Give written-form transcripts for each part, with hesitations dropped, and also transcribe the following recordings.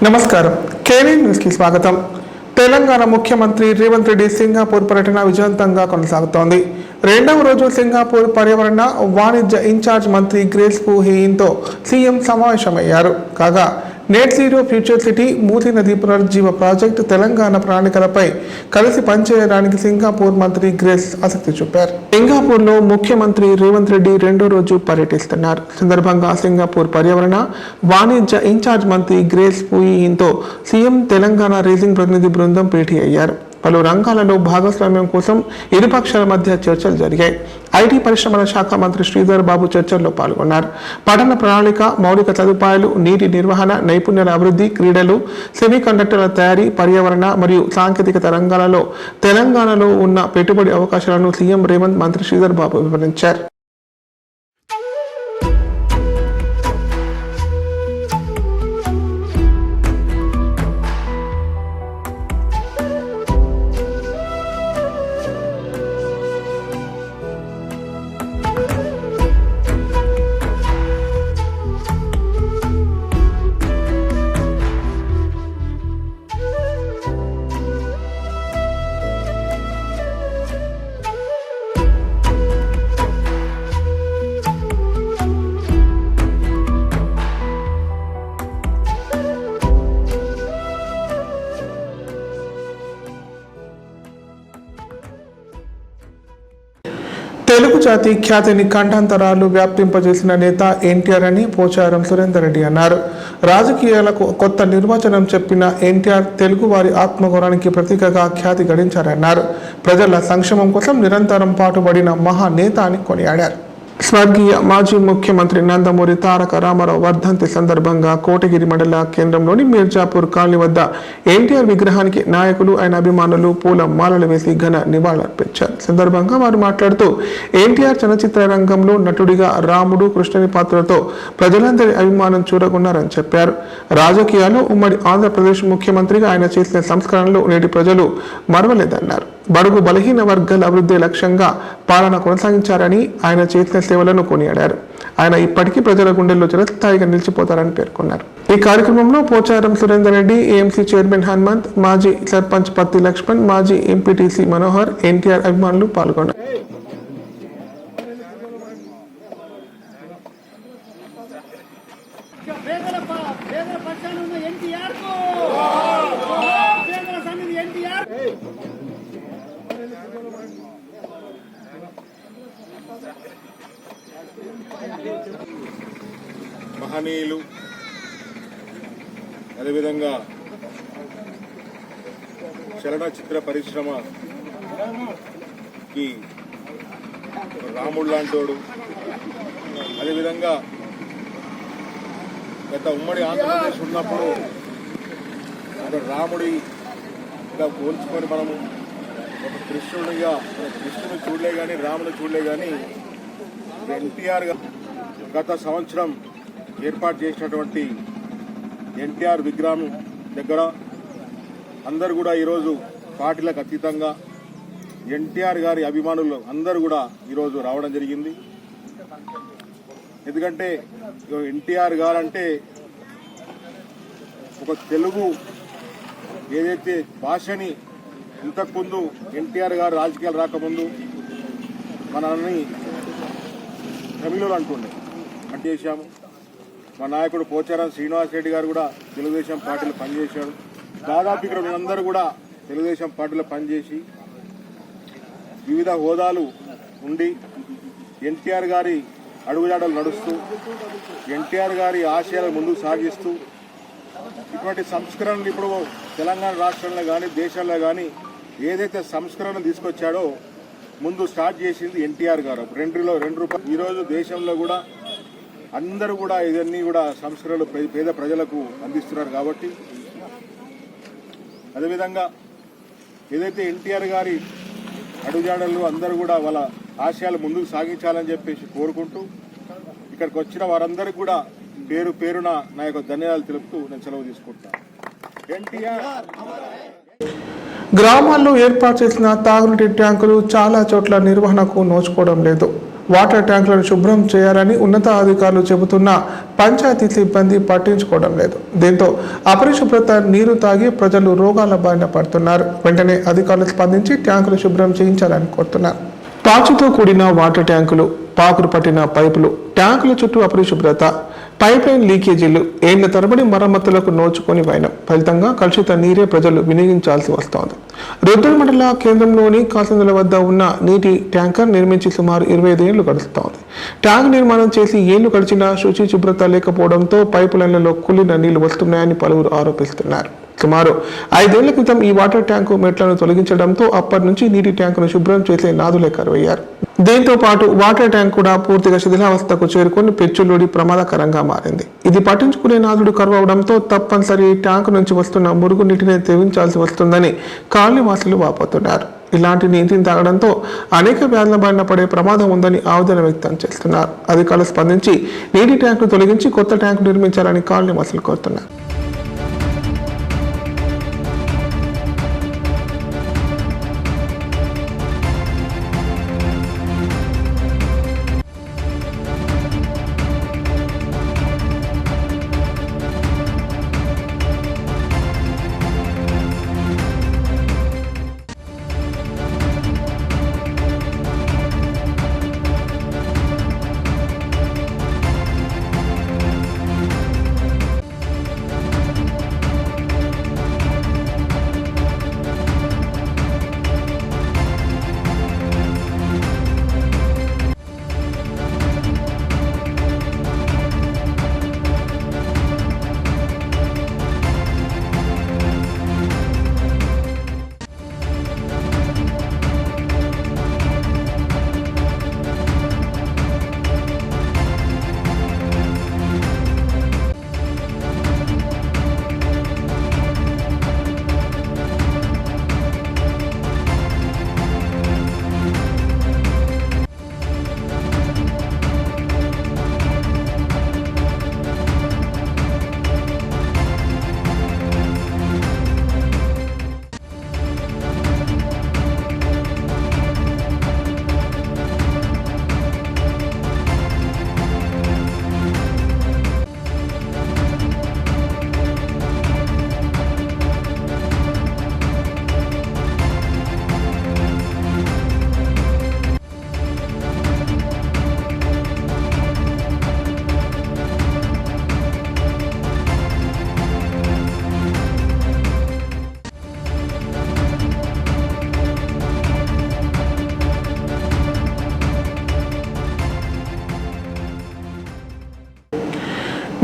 నమస్కారం KV news కి స్వాగతం। తెలంగాణ ముఖ్యమంత్రి రేవంత్ రెడ్డి సింగపూర్ పర్యటన విజయవంతంగా కొనసాగుతోంది। రెండవ రోజు సింగపూర్ పర్యావరణ వాణిజ్య ఇన్ఛార్జ్ మంత్రి గ్రేస్ పు హీయింతో సీఎం సమావేశమయ్యారు। కాగా net zero future city Musi నది పునరుజ్జీవ ప్రాజెక్టు తెలంగాణ ప్రణాళికలపై కలిసి పనిచేయడానికి సింగపూర్ మంత్రి గ్రేస్ ఆసక్తి చూపారు। సింగపూర్లో ముఖ్యమంత్రి రేవంత్ రెడ్డి రెండో రోజు పర్యటిస్తున్నారు। సందర్భంగా సింగపూర్ పర్యావరణ వాణిజ్య ఇన్ఛార్జ్ మంత్రి గ్రేస్ పు హీయింతో సీఎం తెలంగాణ రైజింగ్ ప్రతినిధి బృందం భేటీ అయ్యారు। పలు రంగాలలో భాగస్వామ్యం కోసం ఇరు పక్షాల మధ్య చర్చలు జరిగాయి। ఐటీ పరిశ్రమల శాఖ మంత్రి శ్రీధర్ బాబు చర్చల్లో పాల్గొన్నారు। పట్టణ ప్రణాళిక, మౌలిక సదుపాయాలు, నీటి నిర్వహణ, నైపుణ్యాల అభివృద్ధి, క్రీడలు, సెమీకండక్టర్ల తయారీ, పర్యావరణ మరియు సాంకేతికత రంగాలలో తెలంగాణలో ఉన్న పెట్టుబడి అవకాశాలను సీఎం రేవంత్ మంత్రి శ్రీధర్ బాబు వివరించారు। తెలుగు జాతి ఖ్యాతిని ఖండాంతరాలు వ్యాప్తింపజేసిన నేత ఎన్టీఆర్ అని పోచారం సురేందర్ రెడ్డి అన్నారు। రాజకీయాలకు కొత్త నిర్వచనం చెప్పిన ఎన్టీఆర్ తెలుగు వారి ఆత్మగౌరవానికి ప్రతీకగా ఖ్యాతి గడించారన్నారు। ప్రజల సంక్షేమం కోసం నిరంతరం పాటుపడిన మహానేత అని కొనియాడారు। స్వర్గీయ మాజీ ముఖ్యమంత్రి నందమూరి తారక రామారావు వర్ధంతి సందర్భంగా కోటగిరి మండల కేంద్రంలోని మీర్జాపూర్ కాలనీ వద్ద ఎన్టీఆర్ విగ్రహానికి నాయకులు, ఆయన అభిమానులు పూల మాలలు వేసి ఘన నివాళులర్పించారు। సందర్భంగా వారు మాట్లాడుతూ ఎన్టీఆర్ చలనచిత్ర రంగంలో నటుడిగా రాముడు, కృష్ణుని పాత్రతో ప్రజలందరి అభిమానం చూరగొన్నారని చెప్పారు। రాజకీయాల్లో ఉమ్మడి ఆంధ్రప్రదేశ్ ముఖ్యమంత్రిగా ఆయన చేసిన సంస్కరణలు నేటి ప్రజలు మరవలేదన్నారు। బడుగు బలహీన వర్గాల అభివృద్ధి లక్ష్యంగా పాలన కొనసాగించారని, ఆయన చేసిన సేవలను కొనియాడారు। ఆయన ఇప్పటికీ ప్రజల గుండెల్లో చిరస్థాయిగా నిలిచిపోతారని పేర్కొన్నారు। ఈ కార్యక్రమంలో పోచారం సురేందర్ రెడ్డి, ఏఎంసీ చైర్మన్ హనుమంత్, మాజీ సర్పంచ్ పత్తి లక్ష్మణ్, మాజీ ఎంపీటీసీ మనోహర్, ఎన్టీఆర్ అభిమానులు పాల్గొన్నారు। మహనీయులు, అదేవిధంగా చలనచిత్ర పరిశ్రమకి రాముడు లాంటోడు, అదేవిధంగా గత ఉమ్మడి ఆంధ్రప్రదేశ్ ఉన్నప్పుడు రాముడిగా పోల్చుకొని మనము ఒక కృష్ణుని చూడలే కానీ, రాముని చూడలే కానీ, ఎన్టీఆర్ గత సంవత్సరం ఏర్పాటు చేసినటువంటి ఎన్టీఆర్ విగ్రహం దగ్గర అందరూ కూడా ఈరోజు పార్టీలకు అతీతంగా ఎన్టీఆర్ గారి అభిమానులు అందరూ కూడా ఈరోజు రావడం జరిగింది। ఎందుకంటే ఎన్టీఆర్ గారు అంటే ఒక తెలుగు ఏదైతే భాషని ఇంతకుముందు ఎన్టీఆర్ గారు రాజకీయాలు రాకముందు మనల్ని తమిళులు అంటుండే అంటే చేశాము। మా నాయకుడు పోచారం శ్రీనివాస్ రెడ్డి గారు కూడా తెలుగుదేశం పార్టీలో పనిచేశాడు। దాదాపు ఇక్కడ వీళ్ళందరూ కూడా తెలుగుదేశం పార్టీలో పనిచేసి వివిధ హోదాలు ఉండి ఎన్టీఆర్ గారి అడుగుజాడలు నడుస్తూ ఎన్టీఆర్ గారి ఆశయాలను ముందుకు సాగిస్తూ ఇటువంటి సంస్కరణలు ఇప్పుడు తెలంగాణ రాష్ట్రంలో కానీ, దేశంలో కానీ ఏదైతే సంస్కరణలు తీసుకొచ్చాడో ముందు స్టార్ట్ చేసింది ఎన్టీఆర్ గారు। 2 రూపాయలు ఈరోజు దేశంలో కూడా అందరూ కూడా ఇవన్నీ కూడా సంస్కరణలు పేద ప్రజలకు అందిస్తున్నారు కాబట్టి, అదేవిధంగా ఏదైతే ఎన్టీఆర్ గారి అడుగుజాడలు అందరూ కూడా వాళ్ళ ఆశయాలు ముందుకు సాగించాలని చెప్పేసి కోరుకుంటూ ఇక్కడికి వచ్చిన వారందరికీ కూడా పేరు పేరున నా యొక్క ధన్యవాదాలు తెలుపుతూ నేను సెలవు తీసుకుంటాను। ఎన్టీఆర్ గ్రామాల్లో ఏర్పాటు చేసిన తాగునీటి ట్యాంకులు చాలా చోట్ల నిర్వహణకు నోచుకోవడం లేదు। వాటర్ ట్యాంకులను శుభ్రం చేయాలని ఉన్నతాధికారులు చెబుతున్నా పంచాయతీ సిబ్బంది పట్టించుకోవడం లేదు. దీంతో అపరిశుభ్రత నీరు తాగి ప్రజలు రోగాల బారిన పడుతున్నారు. వెంటనే అధికారులు స్పందించి ట్యాంకులు శుభ్రం చేయించాలని కోరుతున్నారు. పాచుతో కూడిన వాటర్ ట్యాంకులు, పాకురు పట్టిన పైపులు, ట్యాంకుల చుట్టూ అపరిశుభ్రత, పైప్ లైన్ లీకేజీలు ఏళ్ల తరబడి మరమ్మతులకు నోచుకొని వైనం. ఫలితంగా కలుషిత నీరే ప్రజలు వినియోగించాల్సి వస్తోంది. రుద్రూరు మండల కేంద్రంలోని కాసందుల వద్ద ఉన్న నీటి ట్యాంకర్ నిర్మించి సుమారు 25 ఏళ్లు గడుస్తోంది. ట్యాంక్ నిర్మాణం చేసి ఏళ్లు గడిచినా శుచి శుభ్రత లేకపోవడంతో పైపు లైన్లలో కుళ్ళిన నీళ్లు వస్తున్నాయని పలువురు ఆరోపిస్తున్నారు. సుమారు 5 ఏళ్ల క్రితం ఈ వాటర్ ట్యాంకు మెట్లను తొలగించడంతో అప్పటి నుంచి నీటి ట్యాంకును శుభ్రం చేసే నాదులే కరువయ్యారు. దీంతో పాటు వాటర్ ట్యాంక్ కూడా పూర్తిగా శిథిలావస్థకు చేరుకొని పెచ్చులుడి ప్రమాదకరంగా మారింది. ఇది పట్టించుకునే నాదుడు కరువవడంతో తప్పనిసరి ట్యాంకు నుంచి వస్తున్న మురుగు నీటిని తెవించాల్సి వస్తుందని కాలనీవాసులు వాపోతున్నారు. ఇలాంటి నీటిని తాగడంతో అనేక వ్యాధుల బారిన పడే ప్రమాదం ఉందని ఆవేదన వ్యక్తం చేస్తున్నారు. అధికారులు స్పందించి నీటి ట్యాంకును తొలగించి కొత్త ట్యాంకు నిర్మించాలని కాలనీవాసులు కోరుతున్నారు.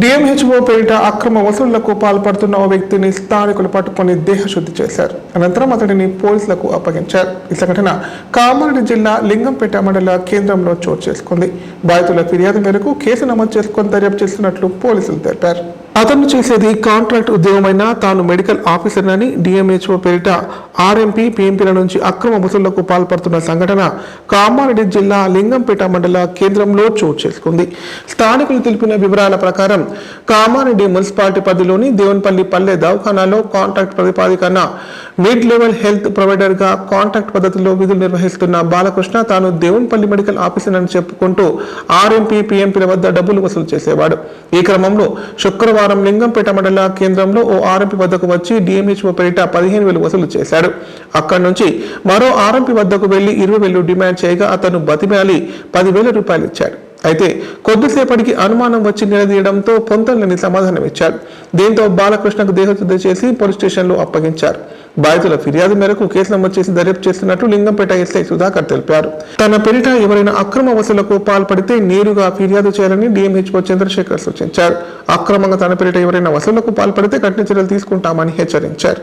డిఎంహెచ్ఓ పేరిట అక్రమ వసూళ్లకు పాల్పడుతున్న ఓ వ్యక్తిని స్థానికులు పట్టుకొని దేహశుద్ధి చేశారు. అనంతరం అతడిని పోలీసులకు అప్పగించారు. ఈ సంఘటన కామారెడ్డి జిల్లా లింగంపేట మండల కేంద్రంలో చోటు చేసుకుంది. బాధితుల ఫిర్యాదు మేరకు కేసు నమోదు చేసుకొని దర్యాప్తు చేస్తున్నట్లు పోలీసులు తెలిపారు. అతను చేసేది కాంట్రాక్ట్ ఉద్యోగమైనా తాను మెడికల్ ఆఫీసర్ అని డిఎంహెచ్ఓ పేరిట ఆర్ఎంపీ పిఎంపీల నుంచి అక్రమ వసూళ్లకు పాల్పడుతున్న సంఘటన కామారెడ్డి జిల్లా లింగంపేట మండల కేంద్రంలో చోటు చేసుకుంది. స్థానికులు తెలిపిన వివరాల ప్రకారం కామారెడ్డి మున్సిపాలిటీ పరిధిలోని దేవునిపల్లి పల్లె దవాఖానాలో కాంట్రాక్ట్ ప్రతిపాదికన మిడ్ లెవెల్ హెల్త్ ప్రొవైడర్ గా కాంట్రాక్ట్ పద్ధతిలో విధులు నిర్వహిస్తున్న బాలకృష్ణ తాను దేవునిపల్లి మెడికల్ ఆఫీసర్ అని చెప్పుకుంటూ ఆర్ఎంపీ పిఎంపీల వద్ద డబ్బులు వసూలు చేసేవాడు. ఈ క్రమంలో శుక్రవారం లింగంపేట మండల కేంద్రంలో ఓ ఆర్ఎంపీ వద్దకు వచ్చి డిఎంహెచ్ఓ పేరిట 15,000 వసూలు చేశాడు. అక్కడి నుంచి మరో ఆర్ఎంపీ వద్దకు వెళ్లి 20,000 డిమాండ్ చేయగా అతను బతిమాలి 10,000 రూపాయలు ఇచ్చాడు. అయితే కొద్దిసేపటికి అనుమానం వచ్చి నిలదీయడంతో పొంతనని సమాధానం ఇచ్చాడు. దీంతో బాలకృష్ణకు దేహశుద్ధి చేసి పోలీస్ స్టేషన్లో అప్పగించారు. బాధితుల ఫిర్యాదు మేరకు కేసు నమోదు చేసి దర్యాప్తు చేస్తున్నట్లు లింగంపేట ఎస్ఐ సుధాకర్ తెలిపారు. తన పేరిట ఎవరైనా అక్రమ వసూలకు పాల్పడితే నేరుగా ఫిర్యాదు చేయాలని డిఎంహెచ్ఓ చంద్రశేఖర్ సూచించారు. అక్రమంగా తన పేరిట ఎవరైనా వసూలకు పాల్పడితే కఠిన చర్యలు తీసుకుంటామని హెచ్చరించారు.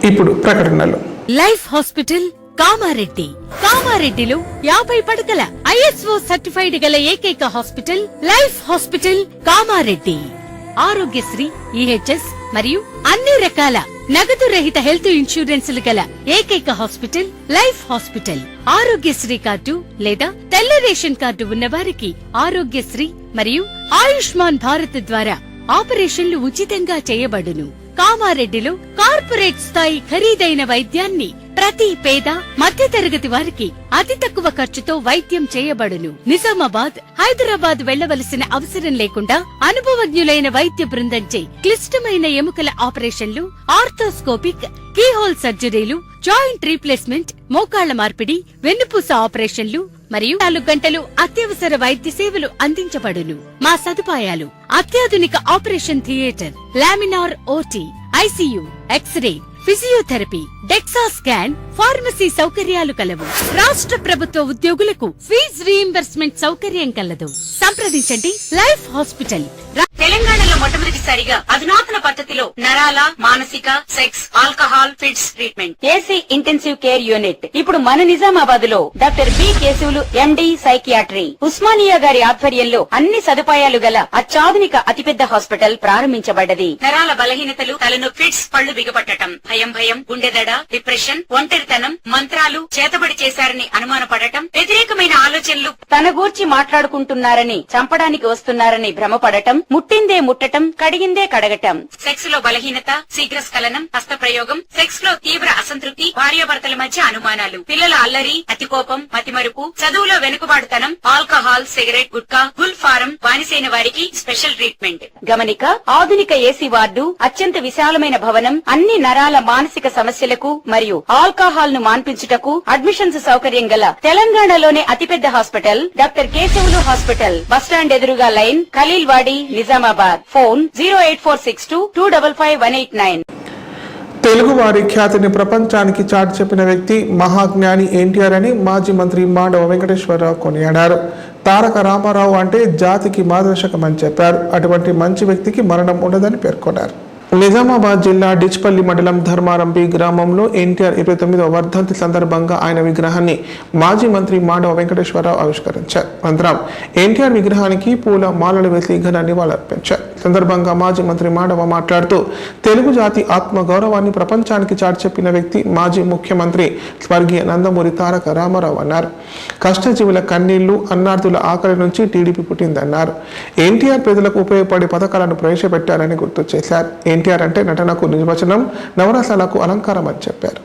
ఇప్పుడు ప్రకటనలు. Life hospital Kamareddy. కామారెడ్డిలో 50 పడకల ISO సర్టిఫైడ్ గల ఏకైక hospital life hospital Kamareddy. Aarogyasri, EHS మరియు అన్ని రకాల నగదు రహిత హెల్త్ ఇన్సూరెన్సులు గల ఏకైక hospital life hospital. Aarogyasri card లేదా తెల్ల రేషన్ కార్డు ఉన్న వారికి ఆరోగ్యశ్రీ మరియు ఆయుష్మాన్ భారత్ ద్వారా ఆపరేషన్లు ఉచితంగా చేయబడును. కామారెడ్డిలో కార్పొరేట్ స్థాయి ఖరీదైన వైద్యాన్ని ప్రతి పేద మధ్యతరగతి వారికి అతి తక్కువ ఖర్చుతో వైద్యం చేయబడును. నిజామాబాద్, హైదరాబాద్ వెళ్లవలసిన అవసరం లేకుండా అనుభవజ్ఞులైన వైద్య బృందంచే క్లిష్టమైన ఎముకల ఆపరేషన్లు, ఆర్థోస్కోపిక్, కీహోల్ సర్జరీలు, జాయింట్ రీప్లేస్మెంట్, మోకాళ్ల మార్పిడి, వెన్నుపూస ఆపరేషన్లు మరియు 4 గంటలు అత్యవసర వైద్య సేవలు అందించబడును. మా సదుపాయాలు: అత్యాధునిక operation theatre, laminar OT, ICU, x ray, physiotherapy, DEXA scan, pharmacy సౌకర్యాలు కలవు. రాష్ట్ర ప్రభుత్వ ఉద్యోగులకు ఫీజు రీయింబర్స్మెంట్ సౌకర్యం కలదు. సంప్రదించండి లైఫ్ హాస్పిటల్. తెలంగాణలో మొట్టమొదటిసారిగా అధునాతన పద్ధతిలో నరాల, మానసిక, sex, alcohol, fits treatment, AC intensive care unit ఇప్పుడు మన నిజామాబాద్ లో doctor B Keshavulu MD psychiatry, Osmania గారి ఆధ్వర్యంలో అన్ని సదుపాయాలు గల అత్యాధునిక అతిపెద్ద హాస్పిటల్ ప్రారంభించబడ్డది. నరాల బలహీనతలు, తలనొప్పి, ఫిట్స్, పళ్లు బిగపట్టడం, భయం, గుండెదడ, డిప్రెషన్, ఒంటరితనం, మంత్రాలు చేతబడి చేశారని అనుమానపడటం, వ్యతిరేకమైన ఆలోచనలు, తన గూర్చి మాట్లాడుకుంటున్నారని, చంపడానికి వస్తున్నారని భ్రమపడటం, ముట్టిందే ముట్టటం, కడిగిందే కడగటం, సెక్స్ లో బలహీనత, శీఘ్రస్ఖలనం, హస్తప్రయోగం, సెక్స్ లో తీవ్ర అసంతృప్తి, భార్యాభర్తల మధ్య అనుమానాలు, పిల్లల అల్లరి, అతికోపం, మతిమరుపు, చదువులో వెనుకబాటుతనం, alcohol, cigarette, gutka, Gul form బానిసైన వారికి స్పెషల్ ట్రీట్మెంట్. గమనిక: ఆధునిక ఏసీ వార్డు, అత్యంత విశాలమైన భవనం, అన్ని నరాల మానసిక సమస్యలకు మరియు ఆల్కహాల్ ను మాన్పించుటకు అడ్మిషన్స్ సౌకర్యం గల తెలంగాణలోనే అతిపెద్ద hospital doctor Keshavulu hospital. Bus stand ఎదురుగా లైన్, ఖలీల్వాడి, నిజామాబాద్. ఫోన్ 08462255189. తెలుగు వారి ఖ్యాతిని ప్రపంచానికి చాటి చెప్పిన వ్యక్తి మహాజ్ఞాని ఎన్టీఆర్ అని మాజీ మంత్రి మాండవ వెంకటేశ్వరరావు కొనియాడారు. తారక రామారావు అంటే జాతికి మార్గదర్శకమని చెప్పారు. అటువంటి మంచి వ్యక్తికి మరణం ఉండదని పేర్కొన్నారు. నిజామాబాద్ జిల్లా డిచ్పల్లి మండలం ధర్మారం బి గ్రామంలో ఎన్టీఆర్ 29వ వర్ధంతి సందర్భంగా ఆయన విగ్రహాన్ని మాజీ మంత్రి మాండవ వెంకటేశ్వరరావు ఆవిష్కరించారు. అనంతరం ఎన్టీఆర్ విగ్రహానికి పూల మాలలు వేసి ఘన నివాళులర్పించారు. సందర్భంగా మాజీ మంత్రి మాండవ మాట్లాడుతూ తెలుగు జాతి ఆత్మ గౌరవాన్ని ప్రపంచానికి చాటి చెప్పిన వ్యక్తి మాజీ ముఖ్యమంత్రి స్వర్గీయ నందమూరి తారక రామారావు అన్నారు. కష్టజీవుల కన్నీళ్లు, అన్నార్థుల ఆకలి నుంచి టీడీపీ పుట్టిందన్నారు. ఎన్టీఆర్ పేదలకు ఉపయోగపడే పథకాలను ప్రవేశపెట్టారని గుర్తు చేశారు. ఎన్టీఆర్ అంటే నటనకు నిర్వచనం, నవరసాలకు అలంకారం అని చెప్పారు.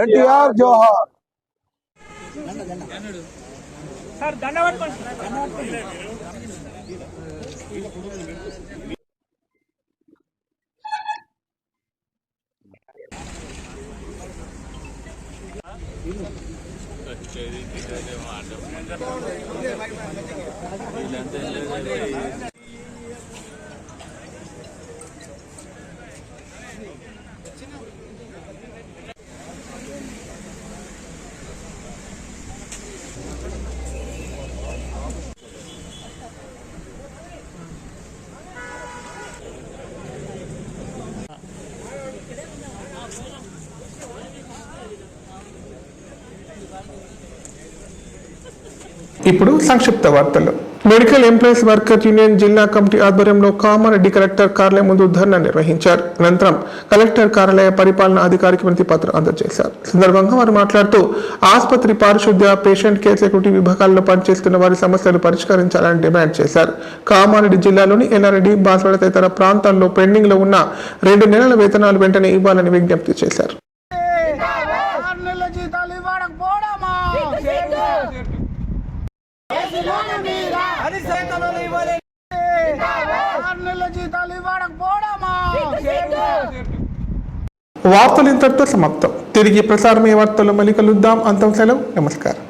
ఎన్టీఆర్ జోహార్. ఇప్పుడు సంక్షిప్త వార్తలు. మెడికల్ ఎంప్లాయీస్ వర్కర్ యూనియన్ జిల్లా కమిటీ ఆధ్వర్యంలో కామారెడ్డి కలెక్టర్ కార్యాలయం ముందు ధర్నా నిర్వహించారు. అనంతరం కలెక్టర్ కార్యాలయ పరిపాలనా అధికారికి వినతి పత్రం అందజేశారు. సందర్భంగా వారు మాట్లాడుతూ ఆసుపత్రి పారిశుద్ధ్య, పేషెంట్ కేర్ సెక్యూరిటీ విభాగాల్లో పనిచేస్తున్న వారి సమస్యలు పరిష్కరించాలని డిమాండ్ చేశారు. కామారెడ్డి జిల్లాలోని ఎల్లారెడ్డి, బాన్సువాడ తదితర ప్రాంతాల్లో పెండింగ్ లో ఉన్న 2 నెలల వేతనాలు వెంటనే ఇవ్వాలని విజ్ఞప్తి చేశారు. వార్తలు ఇంతటితో సమాప్తం. తిరిగి ప్రసారమయ్యే వార్తలు మళ్ళీ కలుద్దాం. అంతం సెలవు. నమస్కారం.